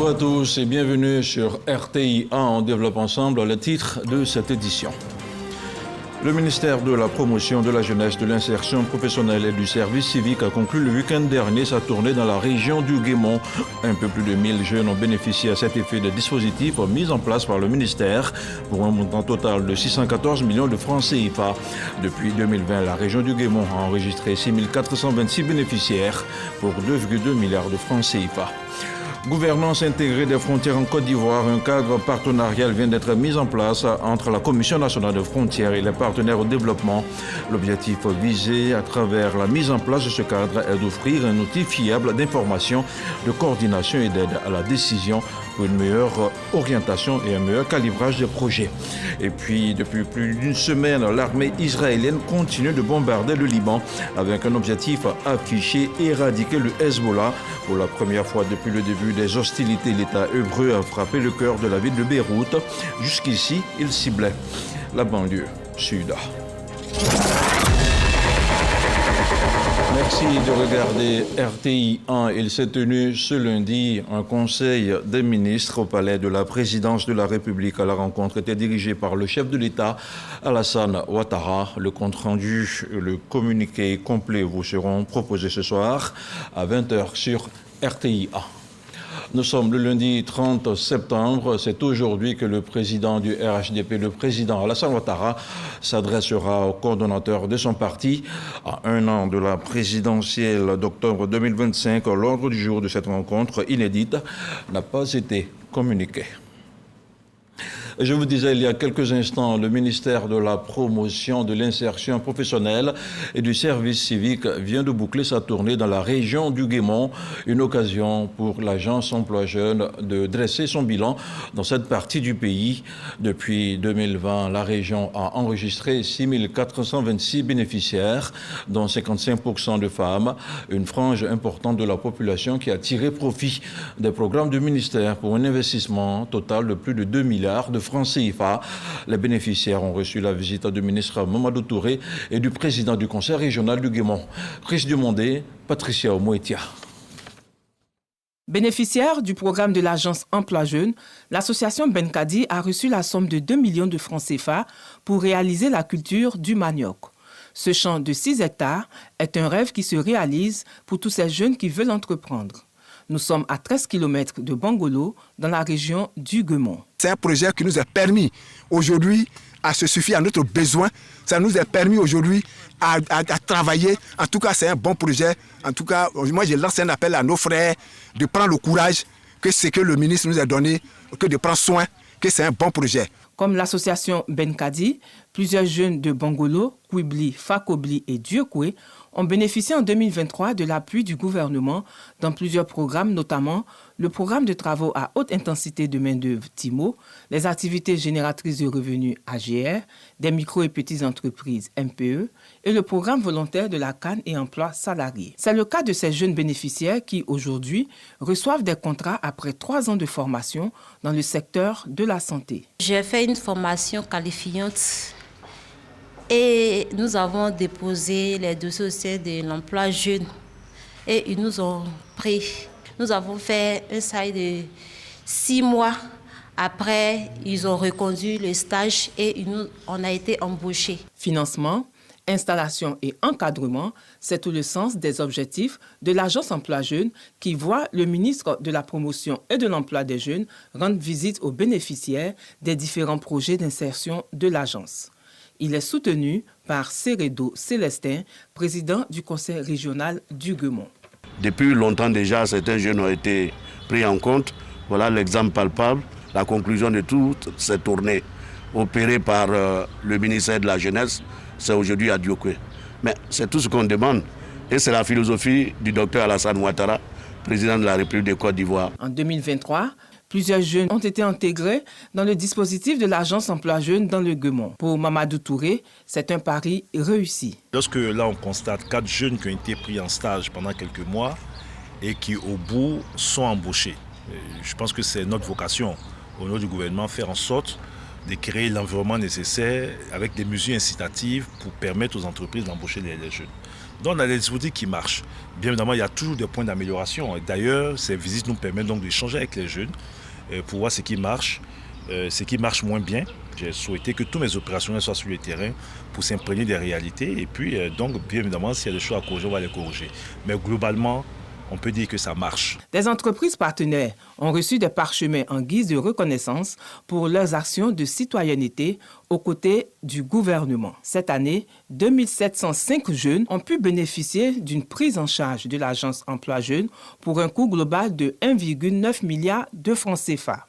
Bonjour à tous et bienvenue sur RTI 1. On développe ensemble le titre de cette édition. Le ministère de la Promotion de la Jeunesse, de l'Insertion professionnelle et du Service civique a conclu le week-end dernier sa tournée dans la région du Guémont. Un peu plus de 1000 jeunes ont bénéficié à cet effet des dispositifs mis en place par le ministère pour un montant total de 614 millions de francs CFA. Depuis 2020, la région du Guémont a enregistré 6426 bénéficiaires pour 2,2 milliards de francs CFA. Gouvernance intégrée des frontières en Côte d'Ivoire, un cadre partenarial vient d'être mis en place entre la Commission nationale de frontières et les partenaires au développement. L'objectif visé à travers la mise en place de ce cadre est d'offrir un outil fiable d'information, de coordination et d'aide à la décision pour une meilleure orientation et un meilleur calibrage des projets. Et puis, depuis plus d'une semaine, l'armée israélienne continue de bombarder le Liban avec un objectif affiché, éradiquer le Hezbollah. Pour la première fois depuis le début des hostilités, l'État hébreu a frappé le cœur de la ville de Beyrouth. Jusqu'ici, il ciblait la banlieue sud. Merci de regarder RTI 1. Il s'est tenu ce lundi un conseil des ministres au palais de la présidence de la République. La rencontre était dirigée par le chef de l'État, Alassane Ouattara. Le compte-rendu, le communiqué complet vous seront proposés ce soir à 20h sur RTI 1. Nous sommes le lundi 30 septembre. C'est aujourd'hui que le président du RHDP, le président Alassane Ouattara, s'adressera au coordonnateur de son parti. À un an de la présidentielle d'octobre 2025, l'ordre du jour de cette rencontre inédite n'a pas été communiqué. Je vous disais il y a quelques instants, le ministère de la Promotion de l'Insertion professionnelle et du Service civique vient de boucler sa tournée dans la région du Guémont. Une occasion pour l'agence Emploi Jeunes de dresser son bilan dans cette partie du pays. Depuis 2020, la région a enregistré 6426 bénéficiaires, dont 55% de femmes, une frange importante de la population qui a tiré profit des programmes du ministère pour un investissement total de plus de 2 milliards de francs CFA. Les bénéficiaires ont reçu la visite du ministre Mamadou Touré et du président du conseil régional du Guémont. Chris Dumondé, Patricia Omoetia. Bénéficiaire du programme de l'agence Emploi Jeunes, l'association Benkadi a reçu la somme de 2 millions de francs CFA pour réaliser la culture du manioc. Ce champ de 6 hectares est un rêve qui se réalise pour tous ces jeunes qui veulent entreprendre. Nous sommes à 13 km de Bangolo, dans la région du Guémont. C'est un projet qui nous a permis aujourd'hui à se suffire à notre besoin. Ça nous a permis aujourd'hui à travailler. En tout cas, c'est un bon projet. En tout cas, moi, je lance un appel à nos frères de prendre le courage que ce que le ministre nous a donné, que de prendre soin, que c'est un bon projet. Comme l'association Benkadi, plusieurs jeunes de Bangolo, Kwibli, Fakobli et Dieukwé ont bénéficié en 2023 de l'appui du gouvernement dans plusieurs programmes, notamment le programme de travaux à haute intensité de main-d'œuvre TIMO, les activités génératrices de revenus AGR, des micro- et petites entreprises MPE et le programme volontaire de la Canne et emploi salarié. C'est le cas de ces jeunes bénéficiaires qui, aujourd'hui, reçoivent des contrats après 3 ans de formation dans le secteur de la santé. J'ai fait une formation qualifiante et nous avons déposé les dossiers de l'emploi jeune et ils nous ont pris. Nous avons fait un stage de 6 mois. Après, ils ont reconduit le stage et on a été embauchés. Financement, installation et encadrement, c'est tout le sens des objectifs de l'agence Emploi Jeunes qui voit le ministre de la Promotion et de l'Emploi des Jeunes rendre visite aux bénéficiaires des différents projets d'insertion de l'agence. Il est soutenu par Seredo Célestin, président du conseil régional du Guémont. Depuis longtemps déjà, certains jeunes ont été pris en compte. Voilà l'exemple palpable, la conclusion de toutes ces tournées opérées par le ministère de la Jeunesse, c'est aujourd'hui à Diokwe. Mais c'est tout ce qu'on demande et c'est la philosophie du docteur Alassane Ouattara, président de la République de Côte d'Ivoire. En 2023, plusieurs jeunes ont été intégrés dans le dispositif de l'agence Emploi Jeunes dans le Guémont. Pour Mamadou Touré, c'est un pari réussi. Lorsque là on constate 4 jeunes qui ont été pris en stage pendant quelques mois et qui au bout sont embauchés. Je pense que c'est notre vocation au niveau du gouvernement, faire en sorte de créer l'environnement nécessaire avec des mesures incitatives pour permettre aux entreprises d'embaucher les jeunes. Donc on a des dispositifs qui marchent. Bien évidemment, il y a toujours des points d'amélioration. D'ailleurs, ces visites nous permettent donc d'échanger avec les jeunes pour voir ce qui marche moins bien. J'ai souhaité que tous mes opérationnels soient sur le terrain pour s'imprégner des réalités. Et puis, donc, bien évidemment, s'il y a des choses à corriger, on va les corriger. Mais globalement, on peut dire que ça marche. Des entreprises partenaires ont reçu des parchemins en guise de reconnaissance pour leurs actions de citoyenneté aux côtés du gouvernement. Cette année, 2705 jeunes ont pu bénéficier d'une prise en charge de l'Agence Emploi Jeunes pour un coût global de 1,9 milliard de francs CFA.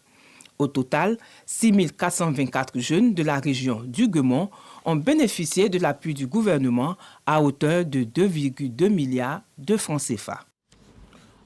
Au total, 6424 jeunes de la région du Guemon ont bénéficié de l'appui du gouvernement à hauteur de 2,2 milliards de francs CFA.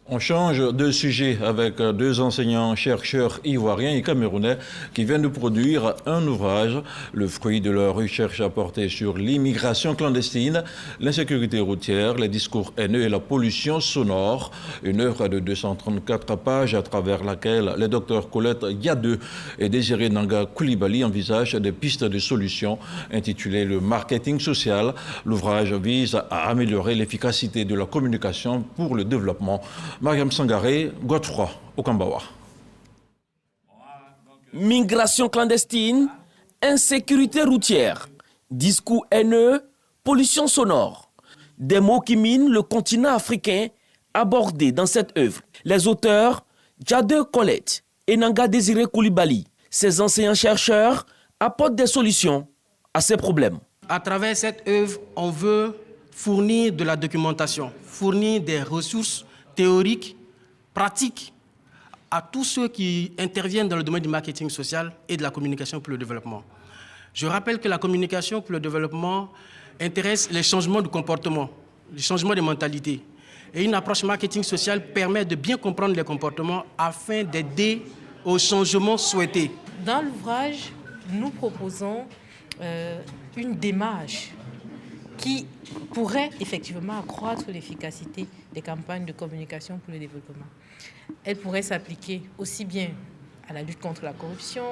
On change de sujet avec deux enseignants-chercheurs ivoiriens et camerounais qui viennent de produire un ouvrage, le fruit de leur recherche portée sur l'immigration clandestine, l'insécurité routière, les discours haineux et la pollution sonore. Une œuvre de 234 pages à travers laquelle les docteurs Colette Yadeux et Désiré Nanga Koulibaly envisagent des pistes de solutions. Intitulé « Le marketing social », l'ouvrage vise à améliorer l'efficacité de la communication pour le développement. Mariam Sangaré, Godefroy, Okambawa. Migration clandestine, insécurité routière, discours haineux, pollution sonore. Des mots qui minent le continent africain abordés dans cette œuvre. Les auteurs, Yadeux Colette et Nanga Désiré Koulibaly, ces enseignants-chercheurs apportent des solutions à ces problèmes. À travers cette œuvre, on veut fournir de la documentation, fournir des ressources théoriques, pratiques, à tous ceux qui interviennent dans le domaine du marketing social et de la communication pour le développement. Je rappelle que la communication pour le développement intéresse les changements de comportement, les changements de mentalité. Et une approche marketing social permet de bien comprendre les comportements afin d'aider aux changements souhaités. Dans l'ouvrage, nous proposons une démarche qui pourrait effectivement accroître l'efficacité des campagnes de communication pour le développement. Elle pourrait s'appliquer aussi bien à la lutte contre la corruption,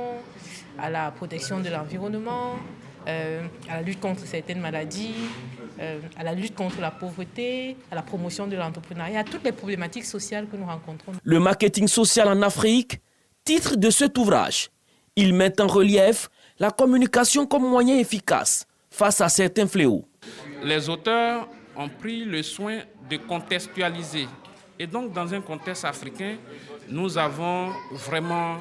à la protection de l'environnement, à la lutte contre certaines maladies, à la lutte contre la pauvreté, à la promotion de l'entrepreneuriat, à toutes les problématiques sociales que nous rencontrons. Le marketing social en Afrique, titre de cet ouvrage. Il met en relief la communication comme moyen efficace face à certains fléaux. Les auteurs ont pris le soin de contextualiser. Et donc, dans un contexte africain, nous avons vraiment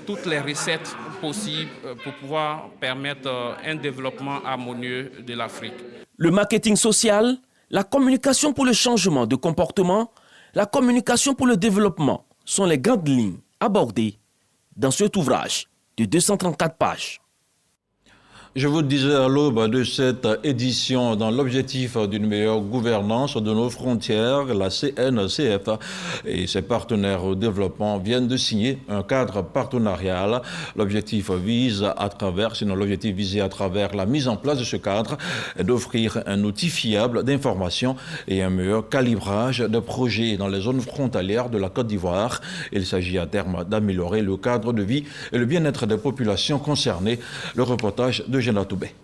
toutes les recettes possibles pour pouvoir permettre un développement harmonieux de l'Afrique. Le marketing social, la communication pour le changement de comportement, la communication pour le développement sont les grandes lignes abordées dans cet ouvrage de 234 pages. Je vous disais à l'aube de cette édition, dans l'objectif d'une meilleure gouvernance de nos frontières, la CNCF et ses partenaires au développement viennent de signer un cadre partenarial. L'objectif visé à travers la mise en place de ce cadre est d'offrir un outil fiable d'information et un meilleur calibrage de projets dans les zones frontalières de la Côte d'Ivoire. Il s'agit à terme d'améliorer le cadre de vie et le bien-être des populations concernées. Le reportage de Géna Toubé.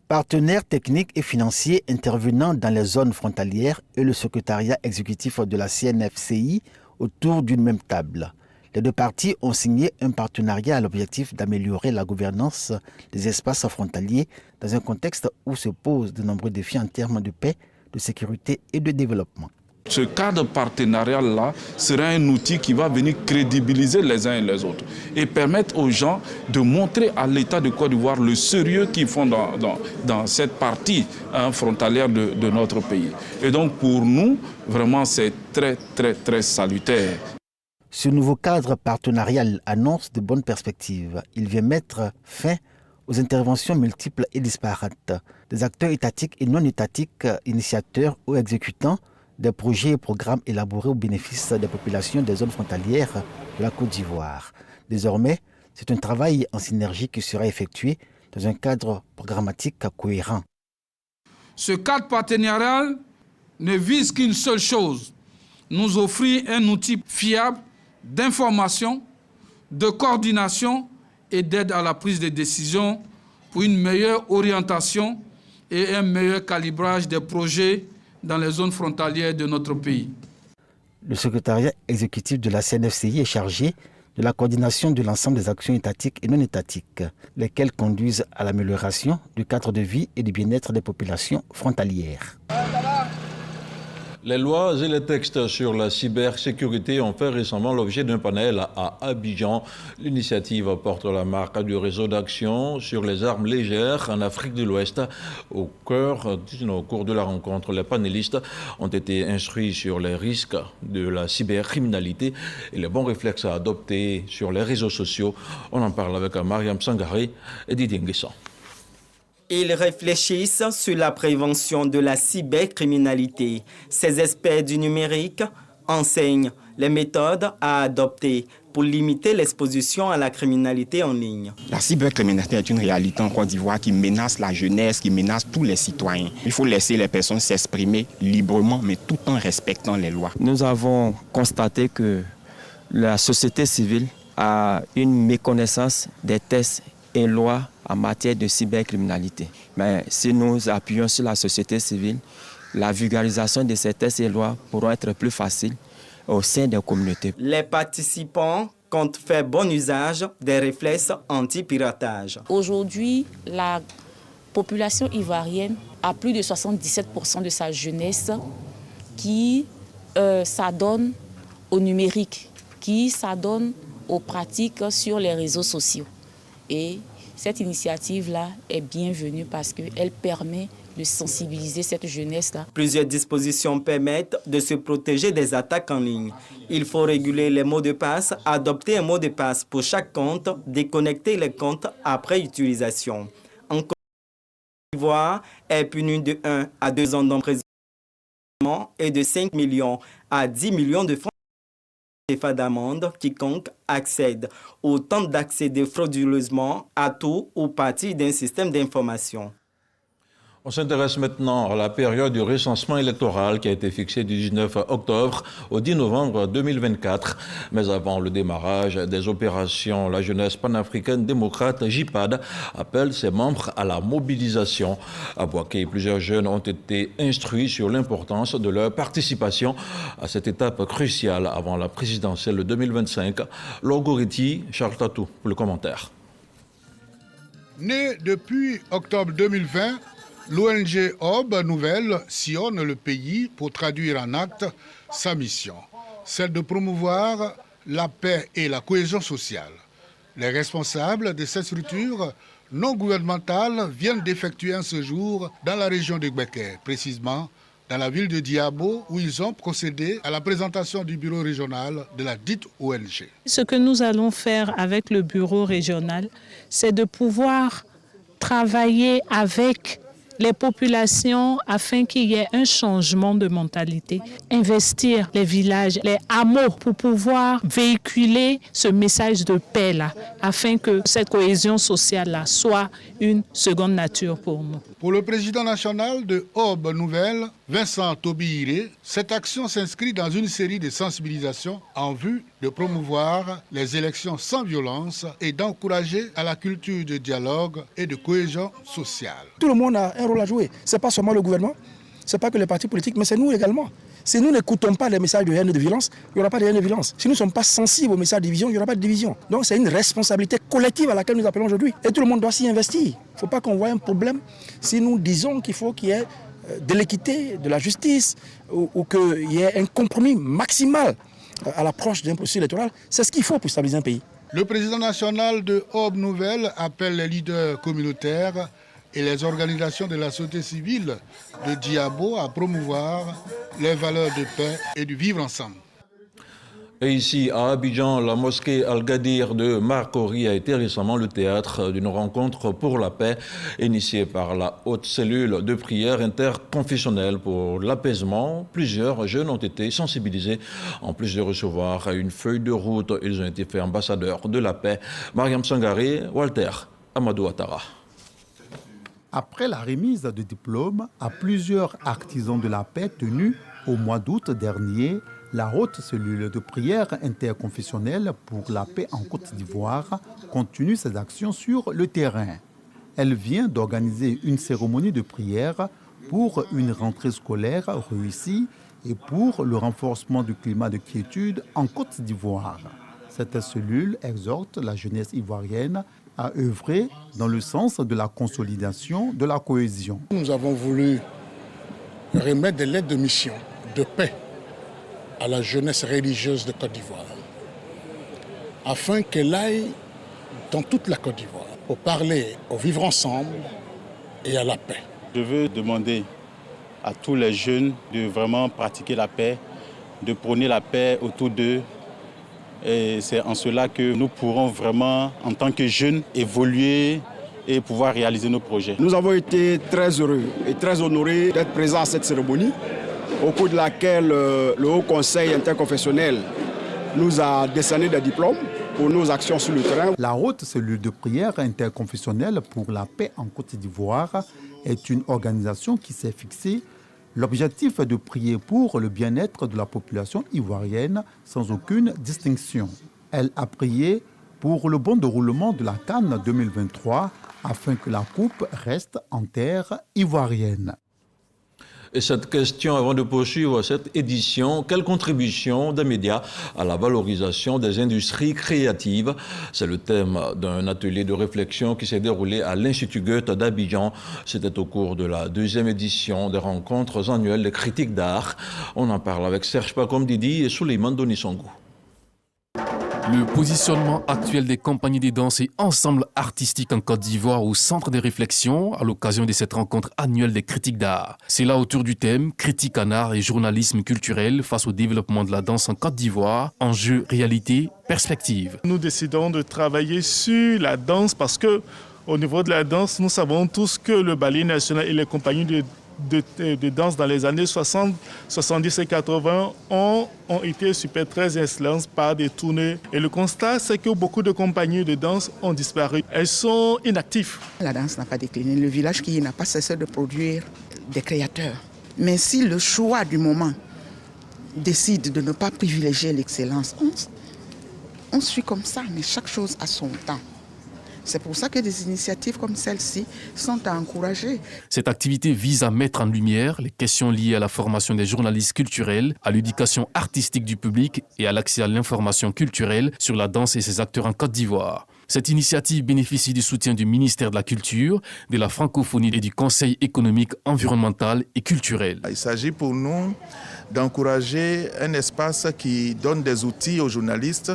Partenaires techniques et financiers intervenant dans les zones frontalières et le secrétariat exécutif de la CNFCI autour d'une même table. Les deux parties ont signé un partenariat à l'objectif d'améliorer la gouvernance des espaces frontaliers dans un contexte où se posent de nombreux défis en termes de paix, de sécurité et de développement. Ce cadre partenarial-là sera un outil qui va venir crédibiliser les uns et les autres et permettre aux gens de montrer à l'État de Côte d'Ivoire le sérieux qu'ils font dans cette partie frontalière de notre pays. Et donc pour nous, vraiment, c'est très salutaire. Ce nouveau cadre partenarial annonce de bonnes perspectives. Il vient mettre fin aux interventions multiples et disparates des acteurs étatiques et non étatiques, initiateurs ou exécutants des projets et programmes élaborés au bénéfice des populations des zones frontalières de la Côte d'Ivoire. Désormais, c'est un travail en synergie qui sera effectué dans un cadre programmatique cohérent. Ce cadre partenarial ne vise qu'une seule chose, nous offrir un outil fiable d'information, de coordination et d'aide à la prise de décision pour une meilleure orientation et un meilleur calibrage des projets dans les zones frontalières de notre pays. Le secrétariat exécutif de la CNFCI est chargé de la coordination de l'ensemble des actions étatiques et non étatiques, lesquelles conduisent à l'amélioration du cadre de vie et du bien-être des populations frontalières. Les lois et les textes sur la cybersécurité ont fait récemment l'objet d'un panel à Abidjan. L'initiative porte la marque du réseau d'action sur les armes légères en Afrique de l'Ouest. Au cours de la rencontre, les panélistes ont été instruits sur les risques de la cybercriminalité et les bons réflexes à adopter sur les réseaux sociaux. On en parle avec Mariam Sangaré et Didier Nguessan. Ils réfléchissent sur la prévention de la cybercriminalité. Ces experts du numérique enseignent les méthodes à adopter pour limiter l'exposition à la criminalité en ligne. La cybercriminalité est une réalité en Côte d'Ivoire qui menace la jeunesse, qui menace tous les citoyens. Il faut laisser les personnes s'exprimer librement, mais tout en respectant les lois. Nous avons constaté que la société civile a une méconnaissance des textes et lois en matière de cybercriminalité. Mais si nous appuyons sur la société civile, la vulgarisation de ces textes et lois pourront être plus faciles au sein des communautés. Les participants comptent faire bon usage des réflexes anti-piratage. Aujourd'hui, la population ivoirienne a plus de 77% de sa jeunesse qui s'adonne au numérique, qui s'adonne aux pratiques sur les réseaux sociaux. Et cette initiative-là est bienvenue parce qu'elle permet de sensibiliser cette jeunesse-là. Plusieurs dispositions permettent de se protéger des attaques en ligne. Il faut réguler les mots de passe, adopter un mot de passe pour chaque compte, déconnecter les comptes après utilisation. En Côte d'Ivoire est puni de 1 à 2 ans d'emprisonnement et de 5 millions à 10 millions de francs d'amende quiconque accède ou tente d'accéder frauduleusement à tout ou partie d'un système d'information. On s'intéresse maintenant à la période du recensement électoral qui a été fixée du 19 octobre au 10 novembre 2024. Mais avant le démarrage des opérations, la jeunesse panafricaine démocrate, JIPAD, appelle ses membres à la mobilisation. À Boaké, plusieurs jeunes ont été instruits sur l'importance de leur participation à cette étape cruciale avant la présidentielle de 2025. Logoriti, Charles Tatou, pour le commentaire. Né depuis octobre 2020, l'ONG Aube Nouvelle sillonne le pays pour traduire en actes sa mission, celle de promouvoir la paix et la cohésion sociale. Les responsables de cette structure non gouvernementale viennent d'effectuer un séjour dans la région de Gbeke, précisément dans la ville de Diabo, où ils ont procédé à la présentation du bureau régional de la dite ONG. Ce que nous allons faire avec le bureau régional, c'est de pouvoir travailler avec les populations afin qu'il y ait un changement de mentalité, investir les villages, les hameaux pour pouvoir véhiculer ce message de paix-là, afin que cette cohésion sociale-là soit une seconde nature pour nous. Pour le président national de Aube Nouvelle, Vincent Tobihiré, cette action s'inscrit dans une série de sensibilisations en vue de promouvoir les élections sans violence et d'encourager à la culture de dialogue et de cohésion sociale. Tout le monde a un rôle à jouer. Ce n'est pas seulement le gouvernement, ce n'est pas que les partis politiques, mais c'est nous également. Si nous n'écoutons pas les messages de haine et de violence, il n'y aura pas de haine et de violence. Si nous ne sommes pas sensibles aux messages de division, il n'y aura pas de division. Donc c'est une responsabilité collective à laquelle nous appelons aujourd'hui. Et tout le monde doit s'y investir. Il ne faut pas qu'on voie un problème si nous disons qu'il faut qu'il y ait de l'équité, de la justice, ou qu'il y ait un compromis maximal à l'approche d'un processus électoral. C'est ce qu'il faut pour stabiliser un pays. Le président national de Aube Nouvelle appelle les leaders communautaires et les organisations de la société civile de Diabo à promouvoir les valeurs de paix et du vivre ensemble. Et ici, à Abidjan, la mosquée Al-Gadir de Marcory a été récemment le théâtre d'une rencontre pour la paix initiée par la haute cellule de prière interconfessionnelle pour l'apaisement. Plusieurs jeunes ont été sensibilisés. En plus de recevoir une feuille de route, ils ont été faits ambassadeurs de la paix. Mariam Sangaré, Walter Amadou Ouattara. Après la remise de diplômes à plusieurs artisans de la paix tenus au mois d'août dernier, la haute cellule de prière interconfessionnelle pour la paix en Côte d'Ivoire continue ses actions sur le terrain. Elle vient d'organiser une cérémonie de prière pour une rentrée scolaire réussie et pour le renforcement du climat de quiétude en Côte d'Ivoire. Cette cellule exhorte la jeunesse ivoirienne à œuvrer dans le sens de la consolidation de la cohésion. Nous avons voulu remettre des lettres de mission, de paix à la jeunesse religieuse de Côte d'Ivoire, afin qu'elle aille dans toute la Côte d'Ivoire pour parler au vivre ensemble et à la paix. Je veux demander à tous les jeunes de vraiment pratiquer la paix, de prôner la paix autour d'eux. Et c'est en cela que nous pourrons vraiment, en tant que jeunes, évoluer et pouvoir réaliser nos projets. Nous avons été très heureux et très honorés d'être présents à cette cérémonie, au cours de laquelle le Haut Conseil interconfessionnel nous a décerné des diplômes pour nos actions sur le terrain. La haute cellule de prière interconfessionnelle pour la paix en Côte d'Ivoire est une organisation qui s'est fixée l'objectif de prier pour le bien-être de la population ivoirienne sans aucune distinction. Elle a prié pour le bon déroulement de la CAN 2023 afin que la coupe reste en terre ivoirienne. Et cette question, avant de poursuivre cette édition, quelle contribution des médias à la valorisation des industries créatives? C'est le thème d'un atelier de réflexion qui s'est déroulé à l'Institut Goethe d'Abidjan. C'était au cours de la 2e édition des rencontres annuelles des critiques d'art. On en parle avec Serge Pacom Didi et Souleymane Donisongou. Le positionnement actuel des compagnies de danse et ensembles artistiques en Côte d'Ivoire au centre des réflexions à l'occasion de cette rencontre annuelle des critiques d'art. C'est là autour du thème « Critique en art et journalisme culturel face au développement de la danse en Côte d'Ivoire, enjeux, réalité, perspective ». Nous décidons de travailler sur la danse parce que au niveau de la danse, nous savons tous que le ballet national et les compagnies de danse dans les années 60, 70 et 80 ont été super très influencées par des tournées. Et le constat, c'est que beaucoup de compagnies de danse ont disparu. Elles sont inactives. La danse n'a pas décliné. Le village qui n'a pas cessé de produire des créateurs. Mais si le choix du moment décide de ne pas privilégier l'excellence, on suit comme ça, mais chaque chose a son temps. C'est pour ça que des initiatives comme celle-ci sont à encourager. Cette activité vise à mettre en lumière les questions liées à la formation des journalistes culturels, à l'éducation artistique du public et à l'accès à l'information culturelle sur la danse et ses acteurs en Côte d'Ivoire. Cette initiative bénéficie du soutien du ministère de la Culture, de la Francophonie et du Conseil économique, environnemental et culturel. Il s'agit pour nous d'encourager un espace qui donne des outils aux journalistes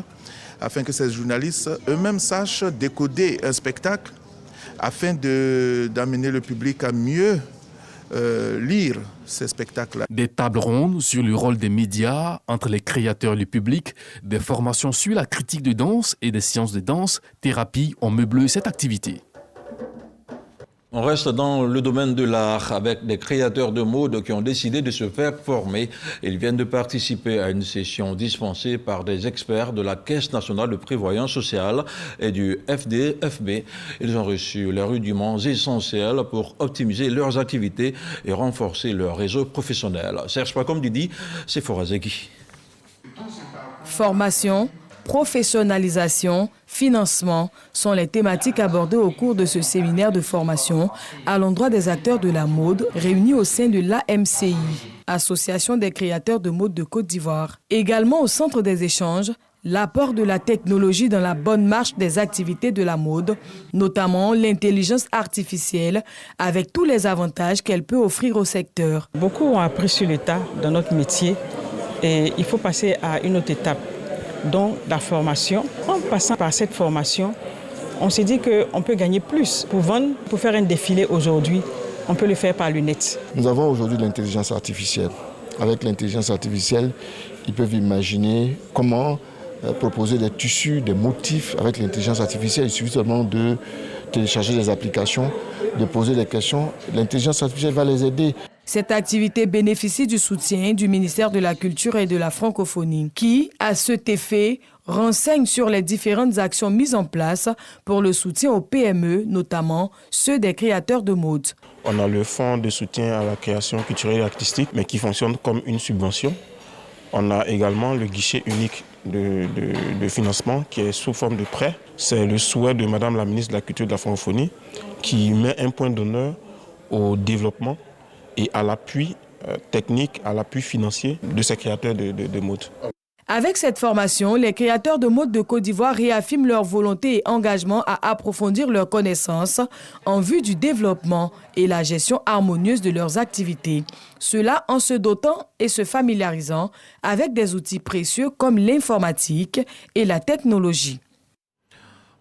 afin que ces journalistes eux-mêmes sachent décoder un spectacle afin d'amener le public à mieux lire ces spectacles-là. Des tables rondes sur le rôle des médias entre les créateurs et le public, des formations sur la critique de danse et des sciences de danse, thérapie ont meublé cette activité. On reste dans le domaine de l'art avec des créateurs de mode qui ont décidé de se faire former. Ils viennent de participer à une session dispensée par des experts de la Caisse nationale de prévoyance sociale et du FDFB. Ils ont reçu les rudiments essentiels pour optimiser leurs activités et renforcer leur réseau professionnel. Serge Pacom Didi, c'est Forazeki. Formation, professionnalisation, financement sont les thématiques abordées au cours de ce séminaire de formation à l'endroit des acteurs de la mode réunis au sein de l'AMCI, Association des créateurs de mode de Côte d'Ivoire. Également au centre des échanges, l'apport de la technologie dans la bonne marche des activités de la mode, notamment l'intelligence artificielle, avec tous les avantages qu'elle peut offrir au secteur. Beaucoup ont appris sur l'État dans notre métier et il faut passer à une autre étape, donc la formation. En passant par cette formation, on s'est dit qu'on peut gagner plus. Pour vendre, pour faire un défilé aujourd'hui, on peut le faire par lunettes. Nous avons aujourd'hui l'intelligence artificielle. Avec l'intelligence artificielle, ils peuvent imaginer comment proposer des tissus, des motifs avec l'intelligence artificielle. Il suffit seulement de télécharger des applications, de poser des questions. L'intelligence artificielle va les aider. Cette activité bénéficie du soutien du ministère de la Culture et de la Francophonie qui, à cet effet, renseigne sur les différentes actions mises en place pour le soutien aux PME, notamment ceux des créateurs de mode. On a le fonds de soutien à la création culturelle et artistique, mais qui fonctionne comme une subvention. On a également le guichet unique de financement qui est sous forme de prêt. C'est le souhait de Madame la ministre de la Culture et de la Francophonie qui met un point d'honneur au développement et à l'appui technique, à l'appui financier de ces créateurs de mode. Avec cette formation, les créateurs de mode de Côte d'Ivoire réaffirment leur volonté et engagement à approfondir leurs connaissances en vue du développement et la gestion harmonieuse de leurs activités. Cela en se dotant et se familiarisant avec des outils précieux comme l'informatique et la technologie.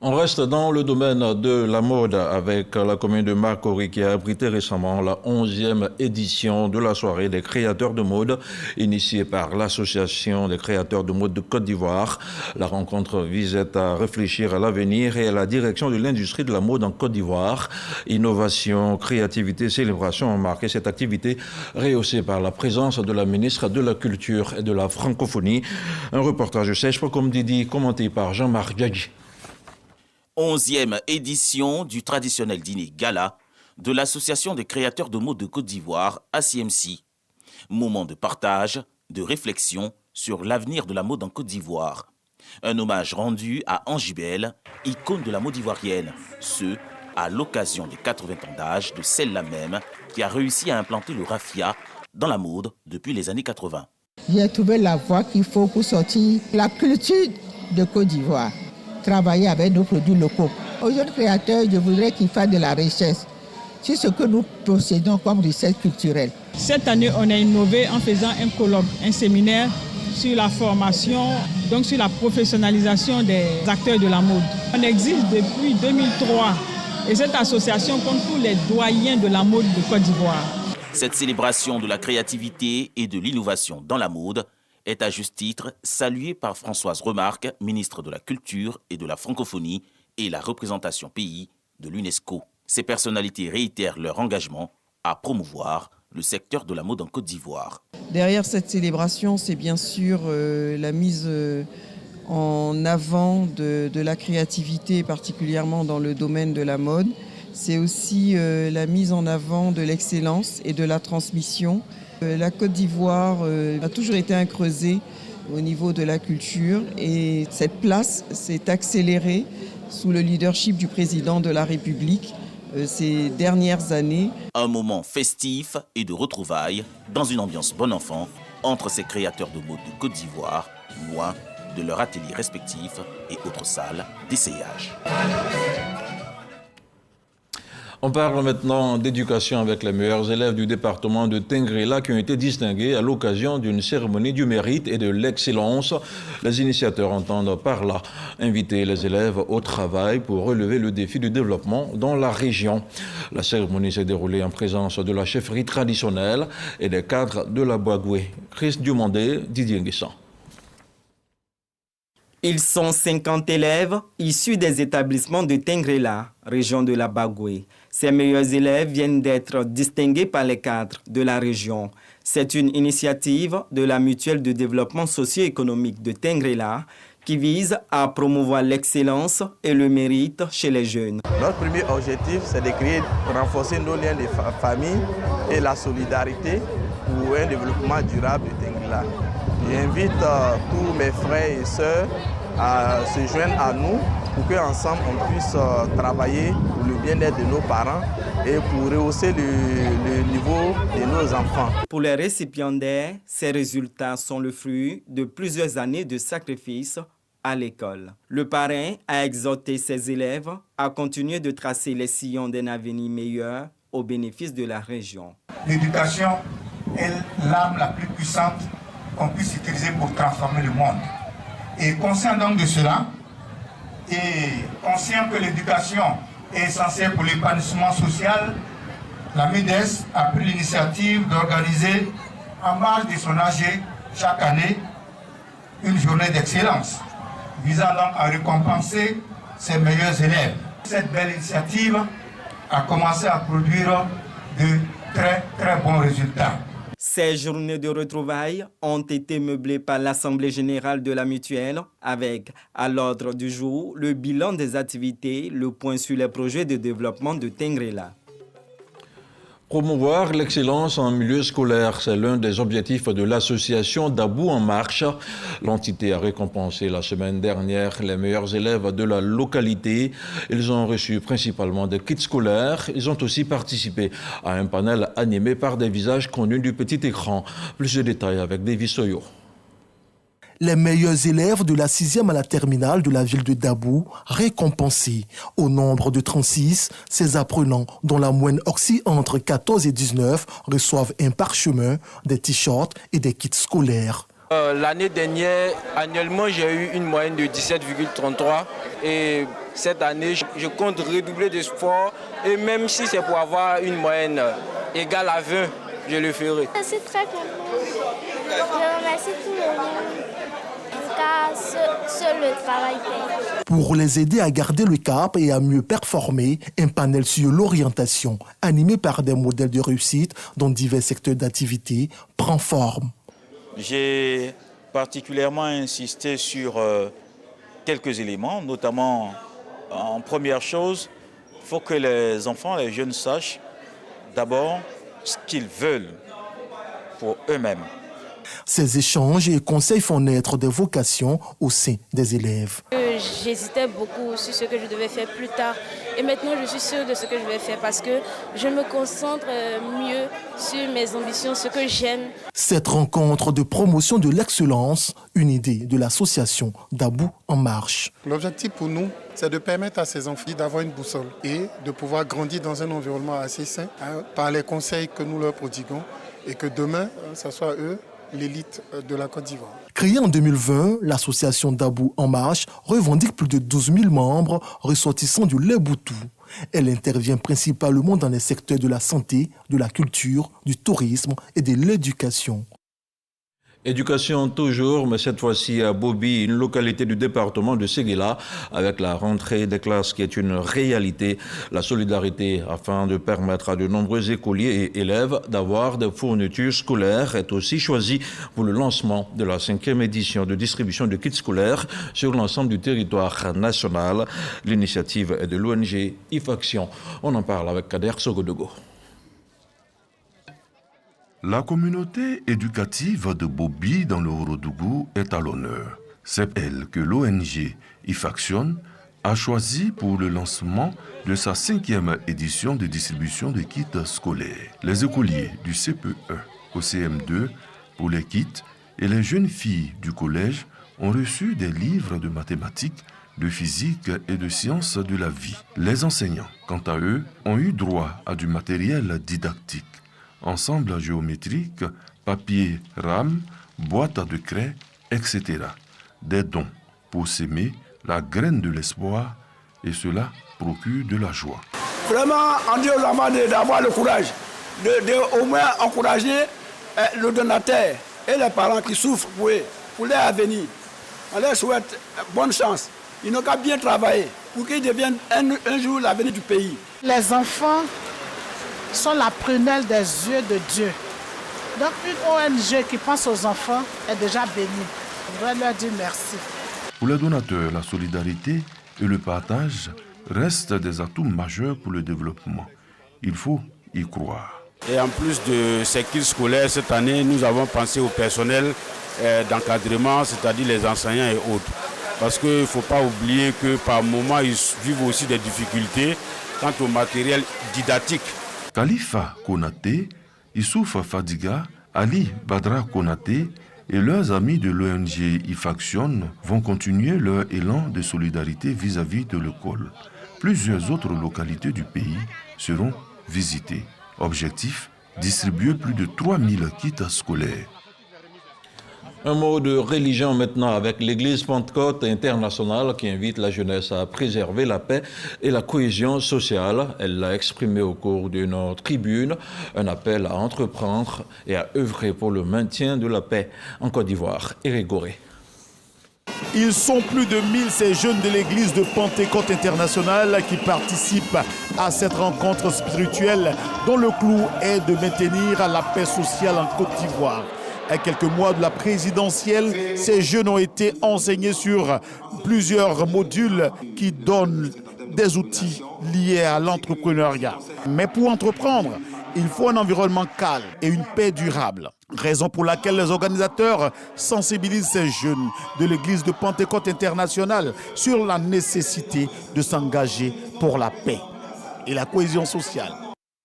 On reste dans le domaine de la mode avec la commune de Marcory qui a abrité récemment la 11e édition de la soirée des créateurs de mode initiée par l'Association des créateurs de mode de Côte d'Ivoire. La rencontre visait à réfléchir à l'avenir et à la direction de l'industrie de la mode en Côte d'Ivoire. Innovation, créativité, célébration ont marqué cette activité rehaussée par la présence de la ministre de la Culture et de la Francophonie. Un reportage sèche comme Didi, commenté par Jean-Marc Djadji. 11e édition du traditionnel dîner gala de l'Association des créateurs de mode de Côte d'Ivoire, ACMC. Moment de partage, de réflexion sur l'avenir de la mode en Côte d'Ivoire. Un hommage rendu à Angibel, icône de la mode ivoirienne, ce à l'occasion des 80 ans d'âge de celle-là même qui a réussi à implanter le raffia dans la mode depuis les années 80. J'ai trouvé la voie qu'il faut pour sortir la culture de Côte d'Ivoire. Travailler avec nos produits locaux. Aux jeunes créateurs, je voudrais qu'ils fassent de la richesse sur ce que nous possédons comme richesse culturelle. Cette année, on a innové en faisant un colloque, un séminaire sur la formation, donc sur la professionnalisation des acteurs de la mode. On existe depuis 2003 et cette association compte tous les doyens de la mode de Côte d'Ivoire. Cette célébration de la créativité et de l'innovation dans la mode est à juste titre saluée par Françoise Remarque, ministre de la Culture et de la Francophonie et la représentation pays de l'UNESCO. Ces personnalités réitèrent leur engagement à promouvoir le secteur de la mode en Côte d'Ivoire. Derrière cette célébration, c'est bien sûr la mise en avant de la créativité, particulièrement dans le domaine de la mode. C'est aussi la mise en avant de l'excellence et de la transmission. La Côte d'Ivoire a toujours été un creuset au niveau de la culture et cette place s'est accélérée sous le leadership du président de la République ces dernières années. Un moment festif et de retrouvailles dans une ambiance bon enfant entre ces créateurs de mode de Côte d'Ivoire, loin de leurs ateliers respectifs et autres salles d'essayage. On parle maintenant d'éducation avec les meilleurs élèves du département de Tengrela qui ont été distingués à l'occasion d'une cérémonie du mérite et de l'excellence. Les initiateurs entendent par là inviter les élèves au travail pour relever le défi du développement dans la région. La cérémonie s'est déroulée en présence de la chefferie traditionnelle et des cadres de la Bagoué. Chris Dumondé, Didier Nguessan. Ils sont 50 élèves issus des établissements de Tengrela, région de la Bagoué. Ces meilleurs élèves viennent d'être distingués par les cadres de la région. C'est une initiative de la Mutuelle de développement socio-économique de Tengrela qui vise à promouvoir l'excellence et le mérite chez les jeunes. Notre premier objectif, c'est de renforcer nos liens de famille et la solidarité pour un développement durable de Tengrela. J'invite tous mes frères et sœurs à se joindre à nous pour qu'ensemble on puisse travailler pour le bien-être de nos parents et pour rehausser le niveau de nos enfants. Pour les récipiendaires, ces résultats sont le fruit de plusieurs années de sacrifices à l'école. Le parrain a exhorté ses élèves à continuer de tracer les sillons d'un avenir meilleur au bénéfice de la région. L'éducation est l'arme la plus puissante qu'on puisse utiliser pour transformer le monde. Et conscient donc de cela, et conscient que l'éducation est essentielle pour l'épanouissement social, la MEDES a pris l'initiative d'organiser, en marge de son AG, chaque année, une journée d'excellence, visant donc à récompenser ses meilleurs élèves. Cette belle initiative a commencé à produire de très bons résultats. Ces journées de retrouvailles ont été meublées par l'Assemblée générale de la Mutuelle avec, à l'ordre du jour, le bilan des activités, le point sur les projets de développement de Tengrela. Promouvoir l'excellence en milieu scolaire, c'est l'un des objectifs de l'association Dabou en marche. L'entité a récompensé la semaine dernière les meilleurs élèves de la localité. Ils ont reçu principalement des kits scolaires. Ils ont aussi participé à un panel animé par des visages connus du petit écran. Plus de détails avec David Soyo. Les meilleurs élèves de la 6e à la terminale de la ville de Dabou récompensés. Au nombre de 36, ces apprenants, dont la moyenne oscille entre 14 et 19, reçoivent un parchemin, des t-shirts et des kits scolaires. L'année dernière, annuellement, j'ai eu une moyenne de 17,33 et cette année, je compte redoubler de sport et même si c'est pour avoir une moyenne égale à 20, je le ferai. Je suis très contente. Je remercie tout le monde. Car seul le travail paye. Pour les aider à garder le cap et à mieux performer, un panel sur l'orientation, animé par des modèles de réussite dans divers secteurs d'activité, prend forme. J'ai particulièrement insisté sur quelques éléments, notamment en première chose, il faut que les enfants, les jeunes sachent d'abord ce qu'ils veulent pour eux-mêmes. Ces échanges et conseils font naître des vocations au sein des élèves. J'hésitais beaucoup sur ce que je devais faire plus tard et maintenant je suis sûre de ce que je vais faire parce que je me concentre mieux sur mes ambitions, ce que j'aime. Cette rencontre de promotion de l'excellence, une idée de l'association Dabou en marche. L'objectif pour nous, c'est de permettre à ces enfants d'avoir une boussole et de pouvoir grandir dans un environnement assez sain par les conseils que nous leur prodiguons et que demain, ce soit eux l'élite de la Côte d'Ivoire. Créée en 2020, l'association Dabou en marche revendique plus de 12 000 membres ressortissants du Léboutou. Elle intervient principalement dans les secteurs de la santé, de la culture, du tourisme et de l'éducation. Éducation toujours, mais cette fois-ci à Bobi, une localité du département de Séguéla, avec la rentrée des classes qui est une réalité. La solidarité afin de permettre à de nombreux écoliers et élèves d'avoir des fournitures scolaires est aussi choisie pour le lancement de la 5e édition de distribution de kits scolaires sur l'ensemble du territoire national. L'initiative est de l'ONG IFAction. On en parle avec Kader Sogodogo. La communauté éducative de Bobi dans le Horodougou est à l'honneur. C'est elle que l'ONG IFAction a choisi pour le lancement de sa 5e édition de distribution de kits scolaires. Les écoliers du CPE au CM2 pour les kits et les jeunes filles du collège ont reçu des livres de mathématiques, de physique et de sciences de la vie. Les enseignants, quant à eux, ont eu droit à du matériel didactique. Ensemble géométrique, papier rame, boîte à de craie, etc. Des dons pour s'aimer la graine de l'espoir et cela procure de la joie. Vraiment, on dit aux enfants d'avoir le courage, de au moins encourager le donateur et les parents qui souffrent pour leur avenir. On leur souhaite bonne chance. Ils n'ont qu'à bien travailler pour qu'ils deviennent un jour l'avenir du pays. Les enfants sont la prunelle des yeux de Dieu. Donc une ONG qui pense aux enfants est déjà bénie. Je voudrais leur dire merci. Pour les donateurs, la solidarité et le partage restent des atouts majeurs pour le développement. Il faut y croire. Et en plus de ces kits scolaires, cette année, nous avons pensé au personnel d'encadrement, c'est-à-dire les enseignants et autres. Parce qu'il ne faut pas oublier que par moment, ils vivent aussi des difficultés quant au matériel didactique. Khalifa Konaté, Issouf Fadiga, Ali Badra Konaté et leurs amis de l'ONG IFAction vont continuer leur élan de solidarité vis-à-vis de l'école. Plusieurs autres localités du pays seront visitées. Objectif, distribuer plus de 3000 kits scolaires. Un mot de religion maintenant avec l'Église Pentecôte internationale qui invite la jeunesse à préserver la paix et la cohésion sociale. Elle l'a exprimé au cours d'une tribune, un appel à entreprendre et à œuvrer pour le maintien de la paix en Côte d'Ivoire. Éric Goré. Ils sont plus de 1000 ces jeunes de l'église de Pentecôte internationale qui participent à cette rencontre spirituelle dont le clou est de maintenir la paix sociale en Côte d'Ivoire. À quelques mois de la présidentielle, ces jeunes ont été enseignés sur plusieurs modules qui donnent des outils liés à l'entrepreneuriat. Mais pour entreprendre, il faut un environnement calme et une paix durable. Raison pour laquelle les organisateurs sensibilisent ces jeunes de l'église de Pentecôte internationale sur la nécessité de s'engager pour la paix et la cohésion sociale.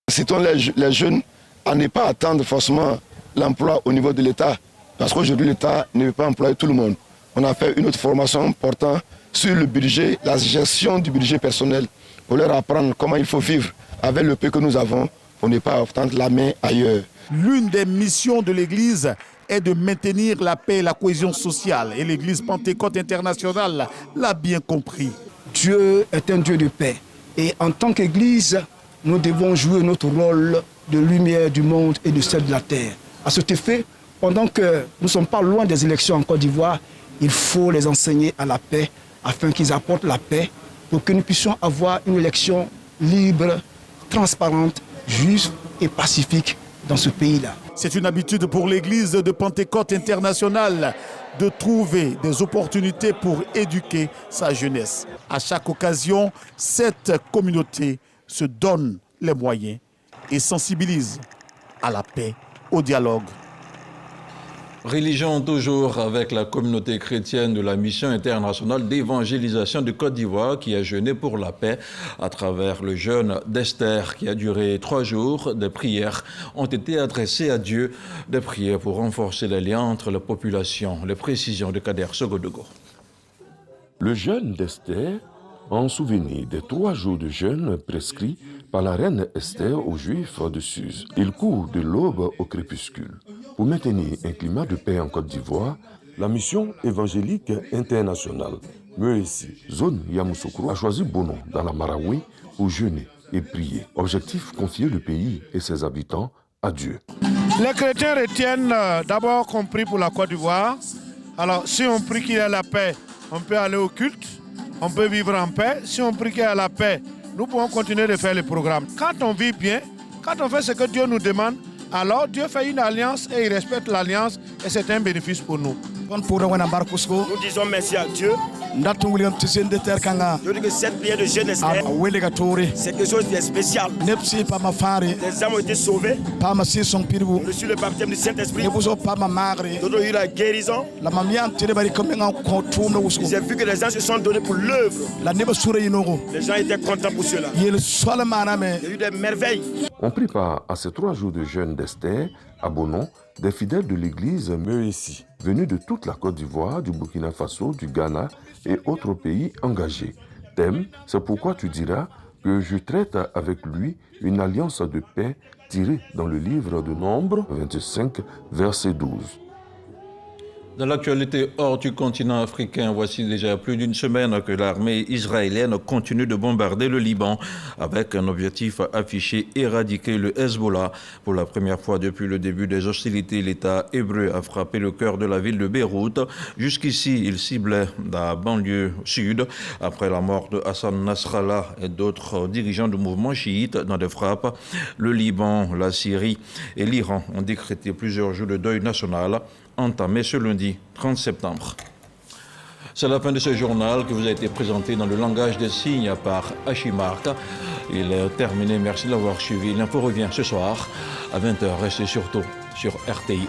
Citons les jeunes à ne pas attendre forcément l'emploi au niveau de l'État, parce qu'aujourd'hui l'État ne veut pas employer tout le monde. On a fait une autre formation portant sur le budget, la gestion du budget personnel, pour leur apprendre comment il faut vivre avec le peu que nous avons, pour ne pas tendre la main ailleurs. L'une des missions de l'Église est de maintenir la paix et la cohésion sociale, et l'Église Pentecôte internationale l'a bien compris. Dieu est un Dieu de paix, et en tant qu'Église, nous devons jouer notre rôle de lumière du monde et de celle de la terre. À cet effet, pendant que nous ne sommes pas loin des élections en Côte d'Ivoire, il faut les enseigner à la paix, afin qu'ils apportent la paix, pour que nous puissions avoir une élection libre, transparente, juste et pacifique dans ce pays-là. C'est une habitude pour l'Église de Pentecôte internationale de trouver des opportunités pour éduquer sa jeunesse. À chaque occasion, cette communauté se donne les moyens et sensibilise à la paix, au dialogue. Religion toujours avec la communauté chrétienne de la Mission internationale d'évangélisation de Côte d'Ivoire qui a jeûné pour la paix à travers le jeûne d'Esther qui a duré 3 jours. Des prières ont été adressées à Dieu, des prières pour renforcer les liens entre la population. Les précisions de Kader Sogodogo. Le jeûne d'Esther, en souvenir des 3 jours de jeûne prescrits par la reine Esther aux Juifs de Suse. Il court de l'aube au crépuscule. Pour maintenir un climat de paix en Côte d'Ivoire, la mission évangélique internationale, MEESI, zone Yamoussoukro, a choisi Bono dans la Marawi pour jeûner et prier. Objectif, confier le pays et ses habitants à Dieu. Les chrétiens retiennent d'abord qu'on prie pour la Côte d'Ivoire. Alors, si on prie qu'il y ait la paix, on peut aller au culte, on peut vivre en paix. Si on prie qu'il y ait la paix, nous pouvons continuer de faire le programme. Quand on vit bien, quand on fait ce que Dieu nous demande, alors Dieu fait une alliance et il respecte l'alliance et c'est un bénéfice pour nous. Nous disons merci à Dieu. Je dis que cette prière de jeûne d'Esther, c'est quelque chose de spécial. Les âmes ont été sauvées. On reçu le baptême du Saint-Esprit. Nous avons eu la guérison. J'ai vu que les gens se sont donnés pour l'œuvre. Les gens étaient contents pour cela. Il y a eu des merveilles. On prépare à ces 3 jours de jeûne d'Esther à Bonon des fidèles de l'église MEESI, venus de toute la Côte d'Ivoire, du Burkina Faso, du Ghana et autres pays engagés. Thème, c'est pourquoi tu diras que je traite avec lui une alliance de paix tirée dans le livre de Nombres 25, verset 12. Dans l'actualité hors du continent africain, voici déjà plus d'une semaine que l'armée israélienne continue de bombarder le Liban avec un objectif affiché, éradiquer le Hezbollah. Pour la première fois depuis le début des hostilités, l'État hébreu a frappé le cœur de la ville de Beyrouth. Jusqu'ici, il ciblait la banlieue sud après la mort de Hassan Nasrallah et d'autres dirigeants du mouvement chiite dans des frappes. Le Liban, la Syrie et l'Iran ont décrété plusieurs jours de deuil national entamé ce lundi 30 septembre. C'est la fin de ce journal qui vous a été présenté dans le langage des signes par Hachimark. Il est terminé, merci de l'avoir suivi. L'info revient ce soir à 20h. Restez surtout sur RTI1.